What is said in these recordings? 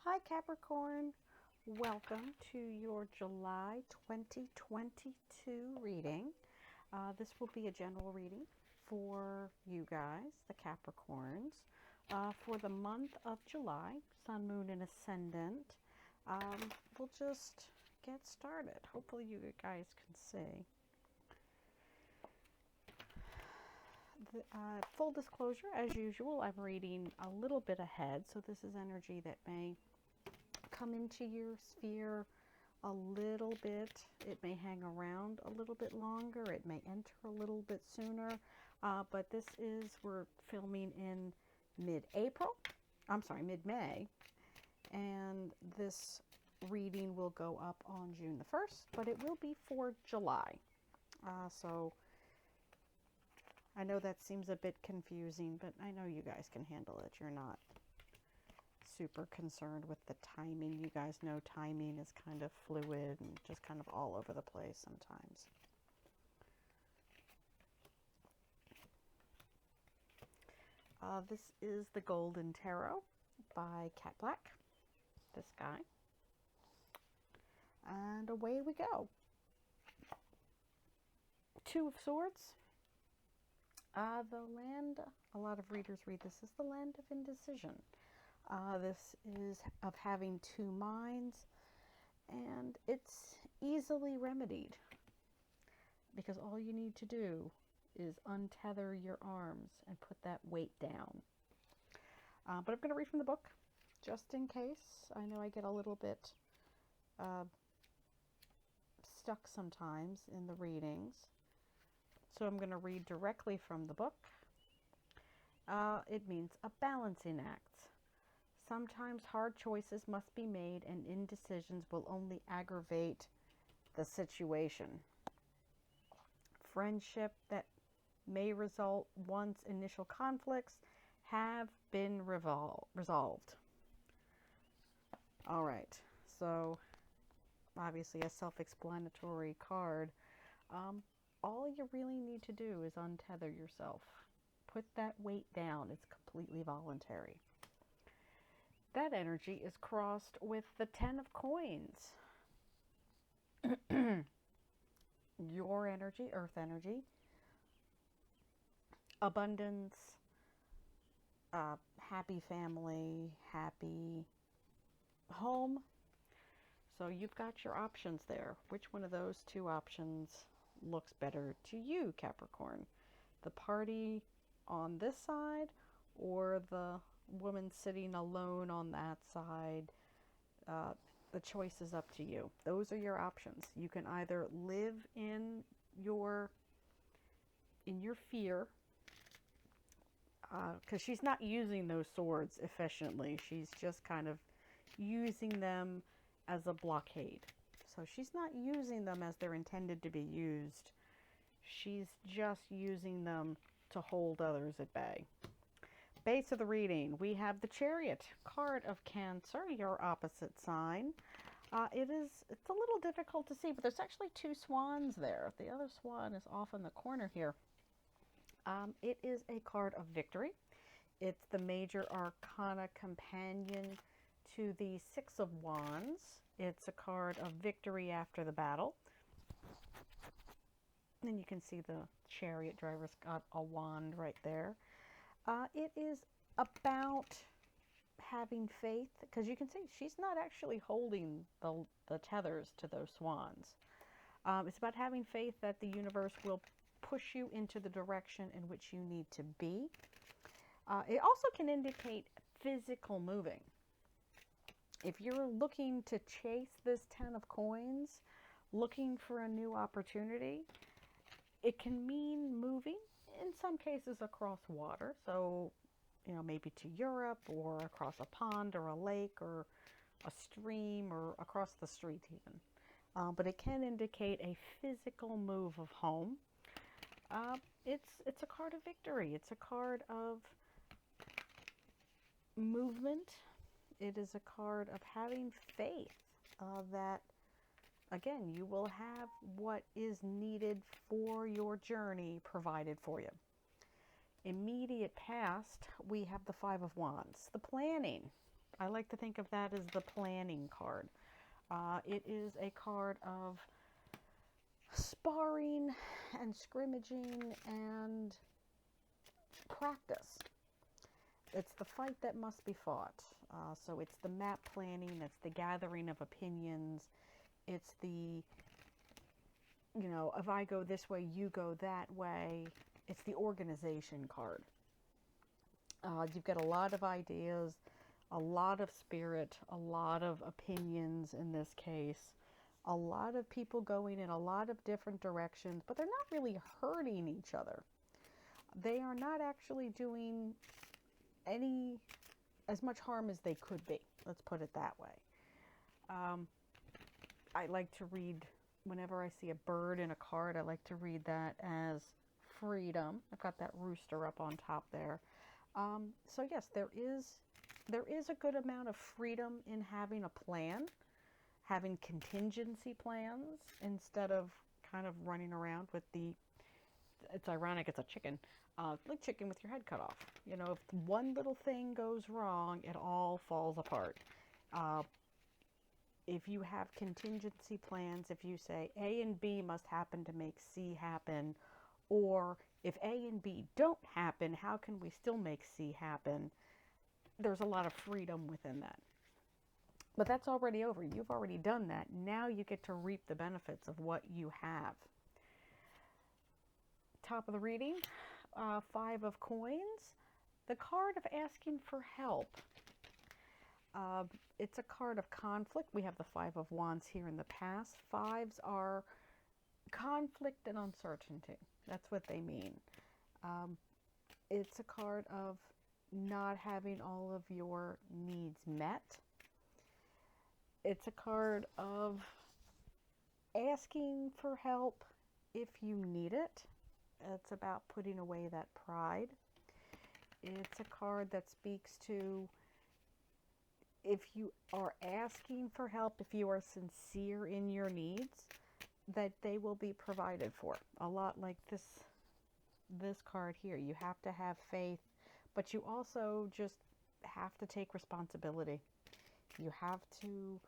Hi Capricorn, welcome to your July 2022 reading. This will be a general reading for you guys, the Capricorns, for the month of July, Sun, Moon, and Ascendant. We'll just get started. Hopefully you guys can see. Full disclosure, as usual, I'm reading a little bit ahead, so this is energy that may come into your sphere a little bit. It may hang around a little bit longer. It may enter a little bit sooner. But this is, we're filming in mid-April. I'm sorry, mid-May. And this reading will go up on June the 1st, but it will be for July. So I know that seems a bit confusing, but I know you guys can handle it. You're not super concerned with the timing. You guys know timing is kind of fluid and just kind of all over the place sometimes. This is the Golden Tarot by Cat Black, this guy. And away we go. Two of Swords. The land, a lot of readers read this as the land of indecision. This is of having two minds, and it's easily remedied because all you need to do is untether your arms and put that weight down. But I'm going to read from the book just in case. I know I get a little bit stuck sometimes in the readings, so I'm going to read directly from the book. It means a balancing act. Sometimes hard choices must be made, and indecisions will only aggravate the situation. Friendship that may result once initial conflicts have been resolved. All right, so obviously a self-explanatory card. All you really need to do is untether yourself. Put that weight down. It's completely voluntary. That energy is crossed with the 10 of Coins. Your energy, earth energy, abundance, happy family, happy home. So you've got your options there. Which one of those two options looks better to you, Capricorn? The party on this side or the woman sitting alone on that side? The choice is up to you. Those are your options. You can either live in your fear, because she's not using those swords efficiently. She's just kind of using them as a blockade. So she's not using them as they're intended to be used. She's just using them to hold others at bay. Base of the reading, we have the Chariot card of Cancer, your opposite sign. It's a little difficult to see, but there's actually two swans there. The other swan is off in the corner here. It is a card of victory. It's the major arcana companion to the Six of Wands. It's a card of victory after the battle. And you can see the chariot driver's got a wand right there. It is about having faith, because you can see she's not actually holding the tethers to those swans. It's about having faith that the universe will push you into the direction in which you need to be. It also can indicate physical moving. If you're looking to chase this 10 of Coins, looking for a new opportunity, it can mean moving, in some cases across water. So, maybe to Europe or across a pond or a lake or a stream or across the street even. But it can indicate a physical move of home. It's a card of victory. It's a card of movement. It is a card of having faith that, again, you will have what is needed for your journey provided for you. Immediate past, we have the Five of Wands, the planning. I like to think of that as the planning card. It is a card of sparring and scrimmaging and practice. It's the fight that must be fought. So it's the map planning, it's the gathering of opinions, it's the, if I go this way, you go that way. It's the organization card. You've got a lot of ideas, a lot of spirit, a lot of opinions in this case, a lot of people going in a lot of different directions, but they're not really hurting each other. They are not actually doing as much harm as they could be. Let's put it that way. I like to read, whenever I see a bird in a card, I like to read that as freedom. I've got that rooster up on top there. So yes, there is a good amount of freedom in having a plan, having contingency plans instead of kind of running around with it's ironic, it's a chicken, like chicken with your head cut off. If one little thing goes wrong, it all falls apart. If you have contingency plans, if you say A and B must happen to make C happen, or if A and B don't happen, how can we still make C happen? There's a lot of freedom within that. But that's already over. You've already done that. Now you get to reap the benefits of what you have. Top of the reading, 5 of coins. The card of asking for help. It's a card of conflict. We have the 5 of wands here in the past. 5s are conflict and uncertainty. That's what they mean. It's a card of not having all of your needs met. It's a card of asking for help if you need it. It's about putting away that pride. It's a card that speaks to, if you are asking for help, if you are sincere in your needs, that they will be provided for. A lot like this card here. You have to have faith, but you also just have to take responsibility. You have to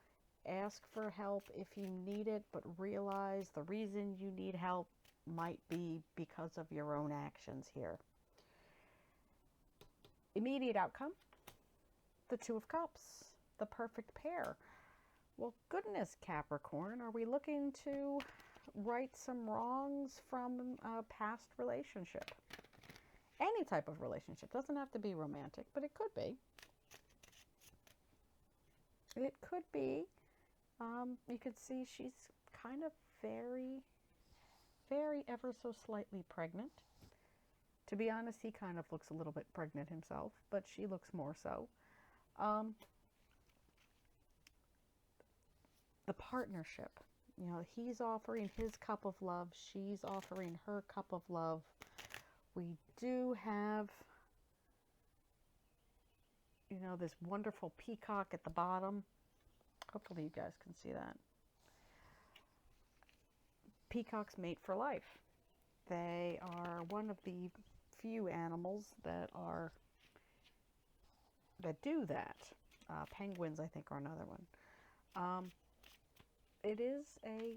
ask for help if you need it, but realize the reason you need help might be because of your own actions here. Immediate outcome, the 2 of Cups, the perfect pair. Well, goodness, Capricorn, are we looking to right some wrongs from a past relationship? Any type of relationship. Doesn't have to be romantic, but it could be. It could be. You could see she's kind of very, very ever so slightly pregnant. To be honest, he kind of looks a little bit pregnant himself, but she looks more so. The partnership. He's offering his cup of love. She's offering her cup of love. We do have, this wonderful peacock at the bottom. Hopefully you guys can see that. Peacocks mate for life. They are one of the few animals that do that. Penguins, I think, are another one. It is a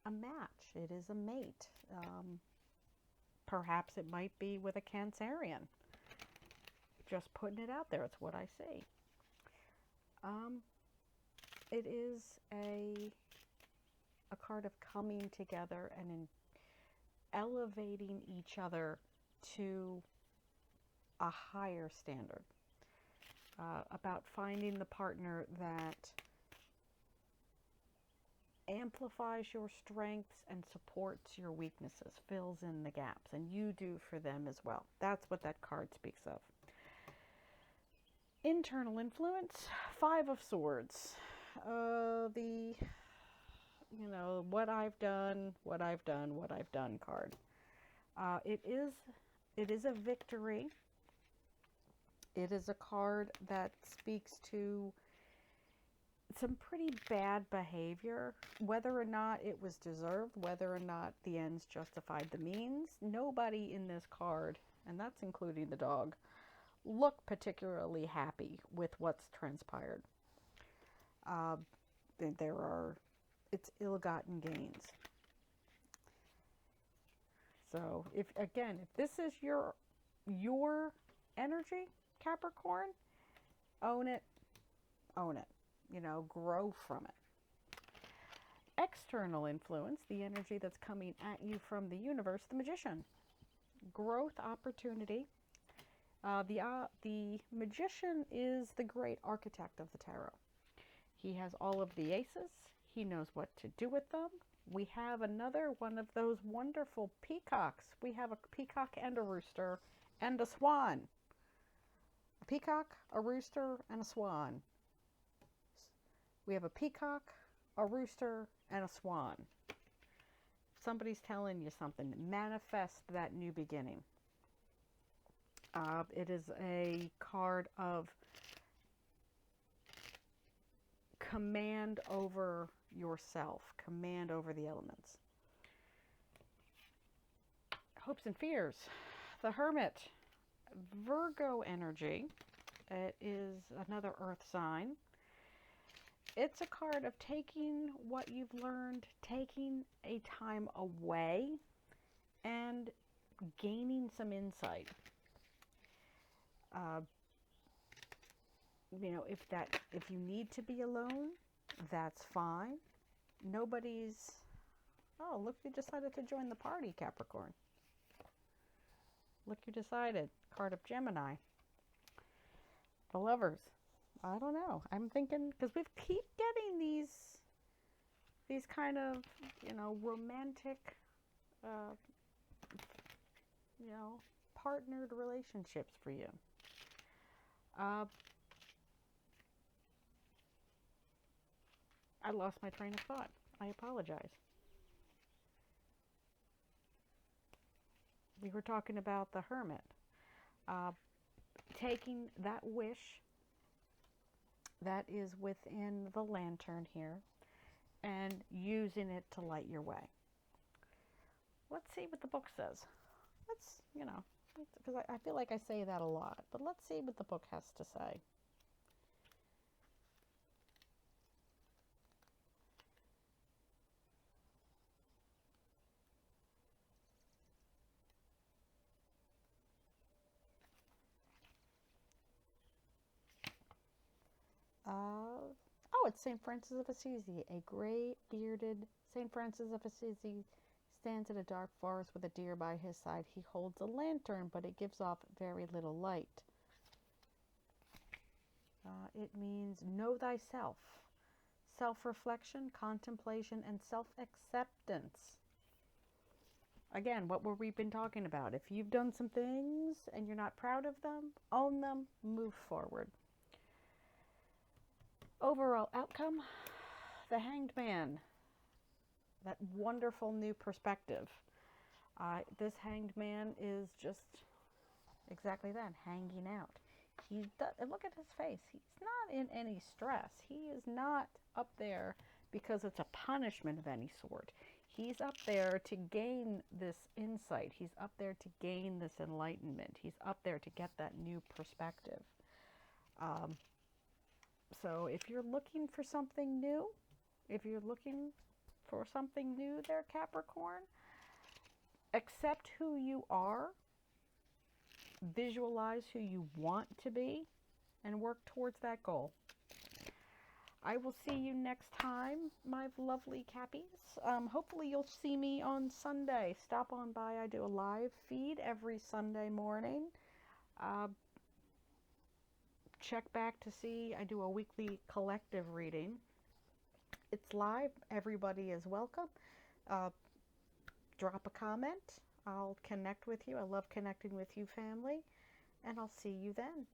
match. It is a mate. Perhaps it might be with a Cancerian. Just putting it out there. It's what I see. It is a card of coming together and elevating each other to a higher standard. About finding the partner that amplifies your strengths and supports your weaknesses, fills in the gaps, and you do for them as well. That's what that card speaks of. Internal influence, 5 of swords. What I've done card. It is a victory. It is a card that speaks to some pretty bad behavior, whether or not it was deserved, whether or not the ends justified the means. Nobody in this card, and that's including the dog, look particularly happy with what's transpired. Uh, it's ill-gotten gains. So if this is your energy, Capricorn, own it, own it. Grow from it. External influence, the energy that's coming at you from the universe, the Magician. Growth opportunity. The Magician is the great architect of the tarot. He has all of the aces. He knows what to do with them. We have another one of those wonderful peacocks. We have a peacock and a rooster and a swan. A peacock, a rooster, and a swan. We have a peacock, a rooster, and a swan. Somebody's telling you something. Manifest that new beginning. It is a card of command over yourself, command over the elements. Hopes and fears. The Hermit. Virgo energy. It is another earth sign. It's a card of taking what you've learned, taking a time away, and gaining some insight. If you need to be alone, that's fine. Oh, look, you decided to join the party, Capricorn. Look, you decided. Card of Gemini. The Lovers. I don't know. I'm thinking, because we keep getting these kind of, romantic, partnered relationships for you. I lost my train of thought. I apologize. We were talking about the Hermit. Taking that wish that is within the lantern here and using it to light your way. Let's see what the book says. Because I feel like I say that a lot, but let's see what the book has to say. It's St. Francis of Assisi. A gray bearded St. Francis of Assisi stands in a dark forest with a deer by his side. He holds a lantern, but it gives off very little light. It means know thyself. Self-reflection, contemplation, and self-acceptance. Again, what were we been talking about? If you've done some things and you're not proud of them, own them, move forward. Overall outcome, the Hanged Man. That wonderful new perspective. This Hanged Man is just exactly that, hanging out. Look at his face. He's not in any stress. He is not up there because it's a punishment of any sort. He's up there to gain this insight. He's up there to gain this enlightenment. He's up there to get that new perspective. So if you're looking for something new, there, Capricorn, accept who you are, visualize who you want to be, and work towards that goal. I will see you next time, my lovely Cappies. Hopefully you'll see me on Sunday. Stop on by. I do a live feed every Sunday morning. Check back to see. I do a weekly collective reading. It's live. Everybody is welcome. Drop a comment. I'll connect with you. I love connecting with you, family. And I'll see you then.